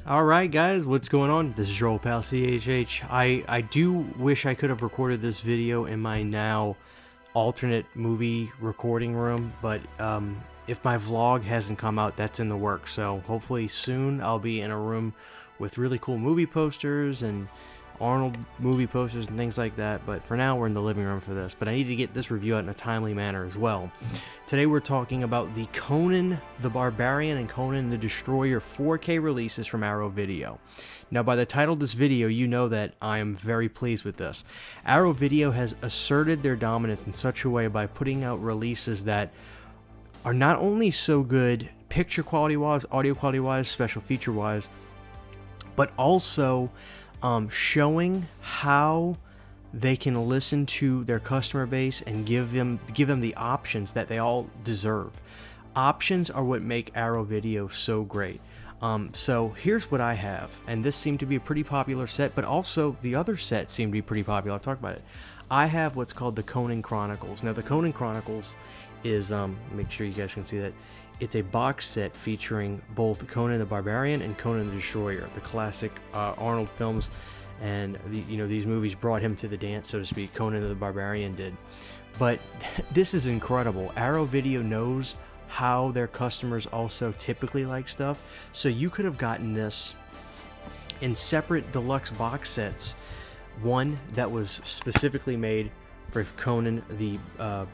Alright guys, what's going on? This is your old pal CHH. I do wish I could have recorded this video in my now alternate movie recording room, but if my vlog hasn't come out, that's in the works. So hopefully soon I'll be in a room with really cool movie posters and Arnold movie posters and things like that, but for now we're in the living room for this. But I need to get this review out in a timely manner as well. Today we're talking about the Conan the Barbarian and Conan the Destroyer 4K releases from Arrow Video. Now by the title of this video, you know that I am very pleased with this. Arrow Video has asserted their dominance in such a way by putting out releases that are not only so good picture quality wise, audio quality wise, special feature wise, but also showing how they can listen to their customer base and give them the options that they all deserve. Options are what make Arrow Video so great. So here's what I have, and this seemed to be a pretty popular set, but also the other set seemed to be pretty popular. I'll talk about it. I have what's called the Conan Chronicles. Now the Conan Chronicles is, make sure you guys can see that, it's a box set featuring both Conan the Barbarian and Conan the Destroyer, the classic Arnold films, and these movies brought him to the dance, so to speak. Conan the Barbarian did. But this is incredible. Arrow Video knows how their customers also typically like stuff, so you could have gotten this in separate deluxe box sets. One that was specifically made for Conan the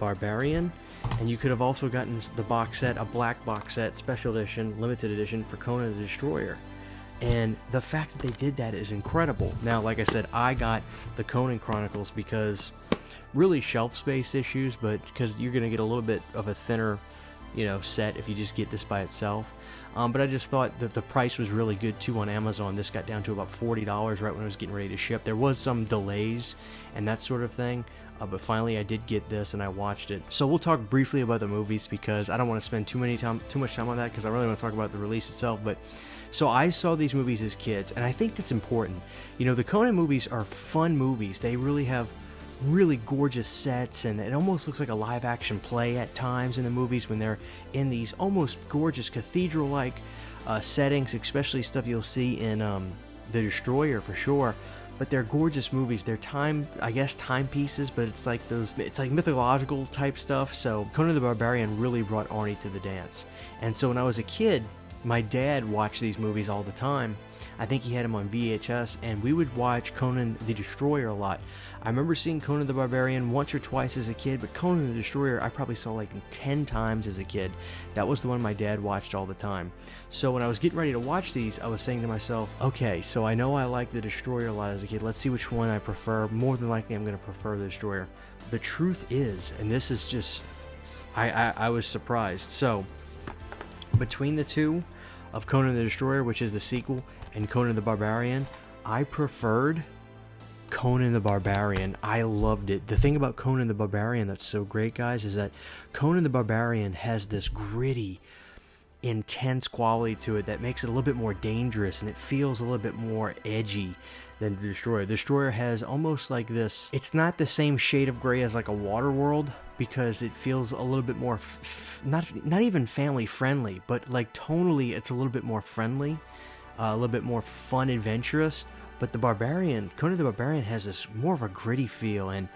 Barbarian, and you could have also gotten the box set, a black box set, special edition, limited edition for Conan the Destroyer. And the fact that they did that is incredible. Now, like I said, I got the Conan Chronicles because really shelf space issues, but because you're going to get a little bit of a thinner, set if you just get this by itself. But I just thought that the price was really good too on Amazon. This got down to about $40 right when I was getting ready to ship. There was some delays and that sort of thing. But finally I did get this and I watched it. So we'll talk briefly about the movies because I don't want to spend too much time on that because I really want to talk about the release itself. But so I saw these movies as kids, and I think that's important. The Conan movies are fun movies. They really have really gorgeous sets, and it almost looks like a live action play at times in the movies when they're in these almost gorgeous cathedral like settings, especially stuff you'll see in The Destroyer for sure. But they're gorgeous movies. They're timepieces, but it's like mythological type stuff. So Conan the Barbarian really brought Arnie to the dance. And so when I was a kid, my dad watched these movies all the time. I think he had them on VHS, and we would watch Conan the Destroyer a lot. I remember seeing Conan the Barbarian once or twice as a kid, but Conan the Destroyer I probably saw like 10 times as a kid. That was the one my dad watched all the time. So when I was getting ready to watch these, I was saying to myself, okay, so I know I liked the Destroyer a lot as a kid. Let's see which one I prefer. More than likely I'm going to prefer the Destroyer. The truth is, and this is just, I was surprised. So between the two, of Conan the Destroyer, which is the sequel, and Conan the Barbarian, I preferred Conan the Barbarian. I loved it. The thing about Conan the Barbarian that's so great, guys, is that Conan the Barbarian has this gritty, intense quality to it that makes it a little bit more dangerous, and it feels a little bit more edgy than the Destroyer. The Destroyer has almost like this, it's not the same shade of gray as like a Waterworld, because it feels a little bit more not even family friendly, but like tonally it's a little bit more friendly, a little bit more fun, adventurous. But the Conan the Barbarian has this more of a gritty feel, and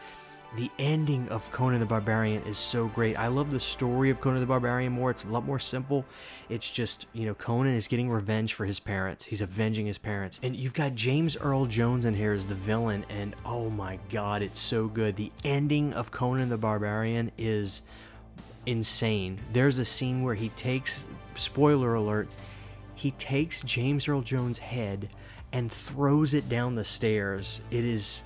the ending of Conan the Barbarian is so great. I love the story of Conan the Barbarian more. It's a lot more simple. It's just, Conan is getting revenge for his parents. He's avenging his parents. And you've got James Earl Jones in here as the villain, and oh my god, it's so good. The ending of Conan the Barbarian is insane. There's a scene where he takes, spoiler alert, he takes James Earl Jones' head and throws it down the stairs. It is,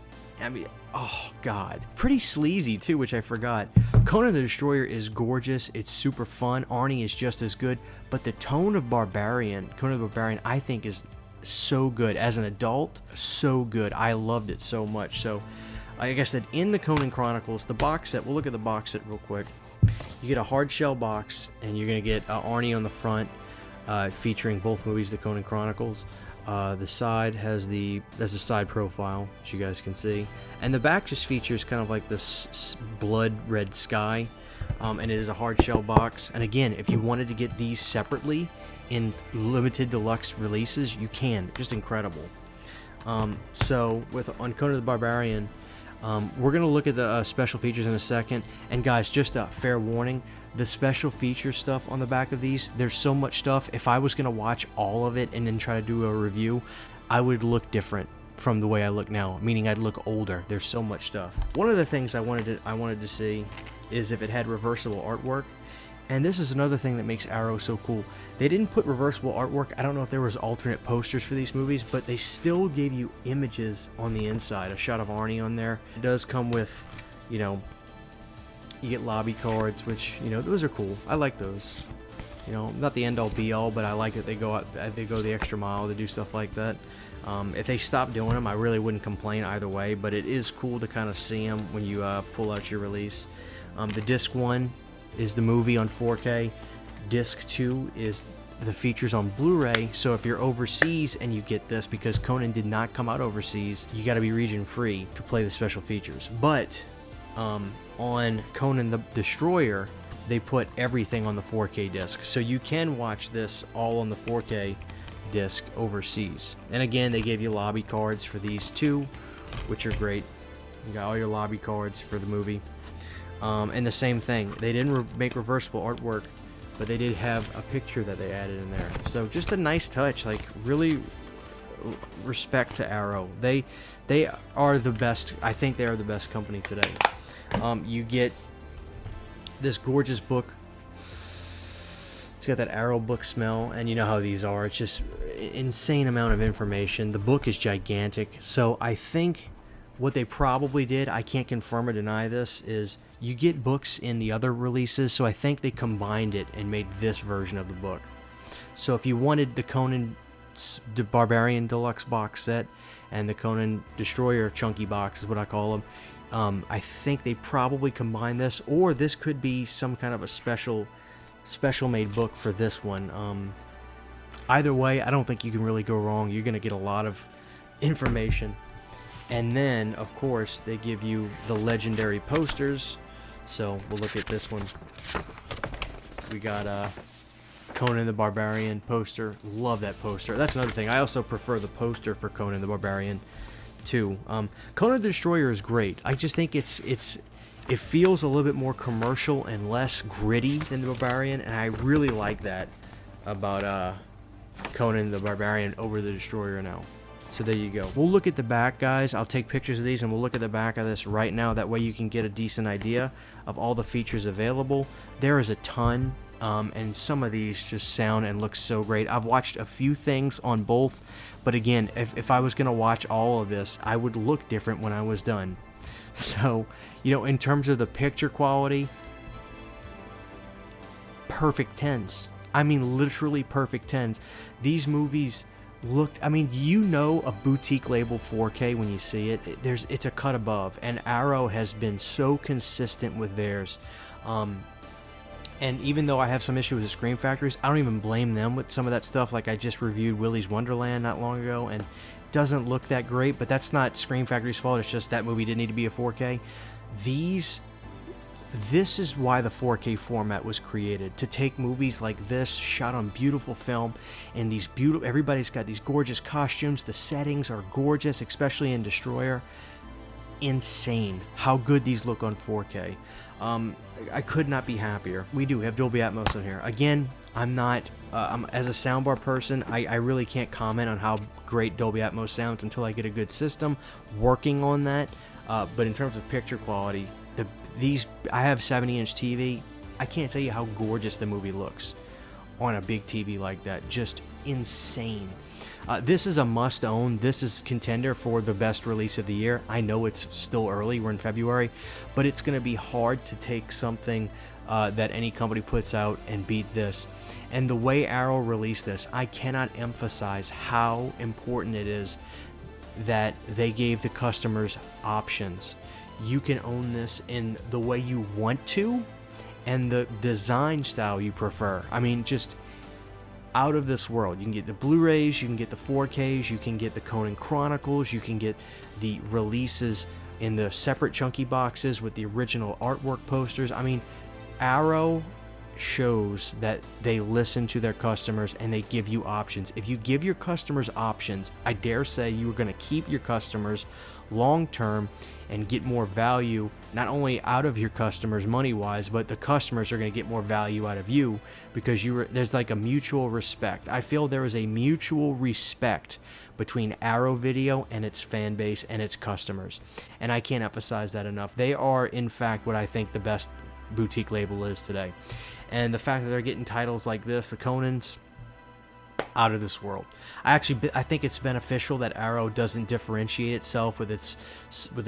oh god, pretty sleazy too, which I forgot. Conan the Destroyer is gorgeous. It's super fun. Arnie is just as good, but the tone of Conan the Barbarian, I think is so good. As an adult, so good. I loved it so much. So like I said, in the Conan Chronicles, the box set, we'll look at the box set real quick. You get a hard shell box, and you're going to get Arnie on the front, featuring both movies, the Conan Chronicles. The side has that's a side profile, as you guys can see, and the back just features kind of like this blood red sky, and it is a hard shell box. And again, if you wanted to get these separately, in limited deluxe releases, you can. Just incredible. So on Conan the Barbarian, we're going to look at the special features in a second. And guys, just a fair warning, the special feature stuff on the back of these, there's so much stuff. If I was going to watch all of it and then try to do a review, I would look different from the way I look now, meaning I'd look older. There's so much stuff. One of the things I wanted to see is if it had reversible artwork. And this is another thing that makes Arrow so cool. They didn't put reversible artwork. I don't know if there was alternate posters for these movies, but they still gave you images on the inside. A shot of Arnie on there. It does come with, you know, you get lobby cards, which, you know, those are cool. I like those. You know, not the end-all be-all, but I like that they go the extra mile to do stuff like that. If they stop doing them, I really wouldn't complain either way, but it is cool to kind of see them when you pull out your release. The disc 1 is the movie on 4K. Disc 2 is the features on Blu-ray. So if you're overseas and you get this, because Conan did not come out overseas, you got to be region free to play the special features. But on Conan the Destroyer, they put everything on the 4K disc, so you can watch this all on the 4K disc overseas. And again, they gave you lobby cards for these two, which are great. You got all your lobby cards for the movie. And the same thing, they didn't make reversible artwork, but they did have a picture that they added in there. So just a nice touch, like really respect to Arrow. They are the best. I think they are the best company today. You get this gorgeous book. It's got that Arrow book smell, and you know how these are. It's just insane amount of information. The book is gigantic. So I think what they probably did, I can't confirm or deny this, is you get books in the other releases, so I think they combined it and made this version of the book. So if you wanted the Conan the Barbarian Deluxe box set and the Conan Destroyer chunky box is what I call them, I think they probably combined this, or this could be some kind of a special made book for this one. Either way, I don't think you can really go wrong. You're going to get a lot of information. And then, of course, they give you the legendary posters. So we'll look at this one. We got Conan the Barbarian poster. Love that poster. That's another thing. I also prefer the poster for Conan the Barbarian too. Conan the Destroyer is great. I just think it feels a little bit more commercial and less gritty than the Barbarian, and I really like that about Conan the Barbarian over the Destroyer now. So there you go. We'll look at the back, guys. I'll take pictures of these and we'll look at the back of this right now. That way you can get a decent idea of all the features available. There is a ton, and some of these just sound and look so great. I've watched a few things on both, but again, if I was going to watch all of this, I would look different when I was done. So, you know, in terms of the picture quality, perfect 10s. I mean, literally perfect 10s. These movies looked, I mean, you know, a boutique label 4K when you see it. It's a cut above, and Arrow has been so consistent with theirs. And even though I have some issue with the Scream Factories, I don't even blame them with some of that stuff. Like I just reviewed Willy's Wonderland not long ago, and doesn't look that great, but that's not Scream Factory's fault. It's just that movie didn't need to be a 4K. This is why the 4K format was created, to take movies like this, shot on beautiful film, and these beautiful, everybody's got these gorgeous costumes, the settings are gorgeous, especially in Destroyer. Insane how good these look on 4K. I could not be happier. We do have Dolby Atmos in here. Again, I'm not, as a soundbar person, I really can't comment on how great Dolby Atmos sounds until I get a good system working on that. But in terms of picture quality, I have 70-inch TV. I can't tell you how gorgeous the movie looks on a big TV like that. Just insane. This is a must-own. This is contender for the best release of the year. I know it's still early. We're in February. But it's going to be hard to take something that any company puts out and beat this. And the way Arrow released this, I cannot emphasize how important it is that they gave the customers options. You can own this in the way you want to and the design style you prefer. I mean, just out of this world. You can get the Blu-rays, you can get the 4Ks, you can get the Conan Chronicles, you can get the releases in the separate chunky boxes with the original artwork posters. I mean, Arrow shows that they listen to their customers and they give you options. If you give your customers options, I dare say you are going to keep your customers long term and get more value, not only out of your customers money wise, but the customers are going to get more value out of you, because there's like a mutual respect. I feel there is a mutual respect between Arrow Video and its fan base and its customers, and I can't emphasize that enough. They are in fact what I think the best boutique label is today, and the fact that they're getting titles like this, the Conans, out of this world. I think it's beneficial that Arrow doesn't differentiate itself with its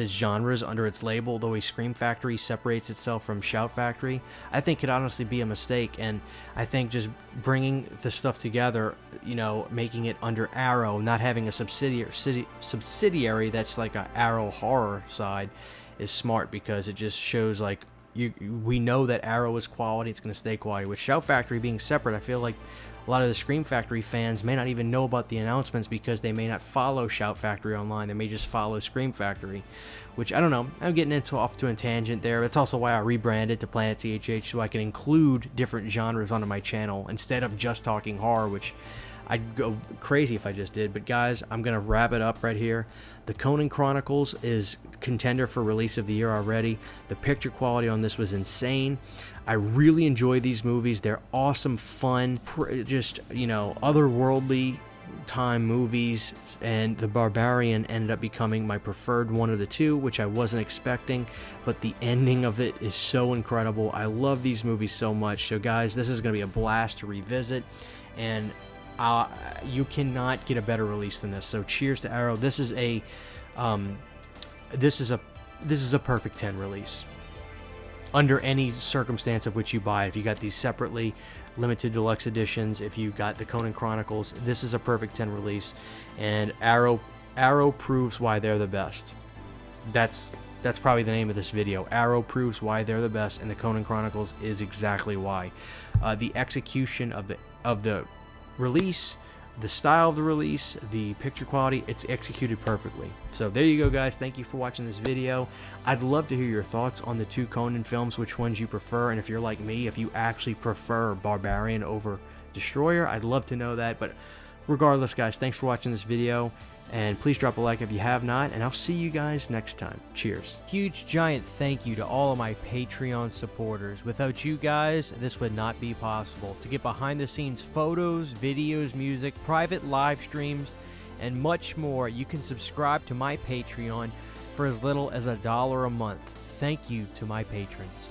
genres under its label, the way Scream Factory separates itself from Shout Factory. I think could honestly be a mistake, and I think just bringing the stuff together, you know, making it under Arrow, not having a subsidiary that's like a Arrow horror side, is smart, because it just shows like we know that Arrow is quality, it's going to stay quality. With Shout Factory being separate, I feel like a lot of the Scream Factory fans may not even know about the announcements, because they may not follow Shout Factory online. They may just follow Scream Factory, which I don't know. I'm getting off to a tangent there. That's also why I rebranded to Planet CHH, so I can include different genres onto my channel instead of just talking horror, which I'd go crazy if I just did. But guys, I'm going to wrap it up right here. The Conan Chronicles is contender for release of the year already. The picture quality on this was insane. I really enjoy these movies. They're awesome, fun, just, you know, otherworldly time movies, and The Barbarian ended up becoming my preferred one of the two, which I wasn't expecting, but the ending of it is so incredible. I love these movies so much. So guys, this is going to be a blast to revisit, and you cannot get a better release than this. So cheers to Arrow. This is a perfect 10 release under any circumstance of which you buy it. If you got these separately, limited deluxe editions, if you got the Conan Chronicles, this is a perfect 10 release, and Arrow proves why they're the best. That's probably the name of this video. Arrow proves why they're the best, and the Conan Chronicles is exactly why. The execution of the release, the style of the release, the picture quality, it's executed perfectly. So there you go, guys. Thank you for watching this video. I'd love to hear your thoughts on the two Conan films, which ones you prefer, and if you're like me, if you actually prefer Barbarian over Destroyer, I'd love to know that. But regardless, guys, thanks for watching this video, and please drop a like if you have not, and I'll see you guys next time. Cheers. Huge giant thank you to all of my Patreon supporters. Without you guys, this would not be possible. To get behind the scenes photos, videos, music, private live streams, and much more, you can subscribe to my Patreon for as little as $1 a month. Thank you to my patrons.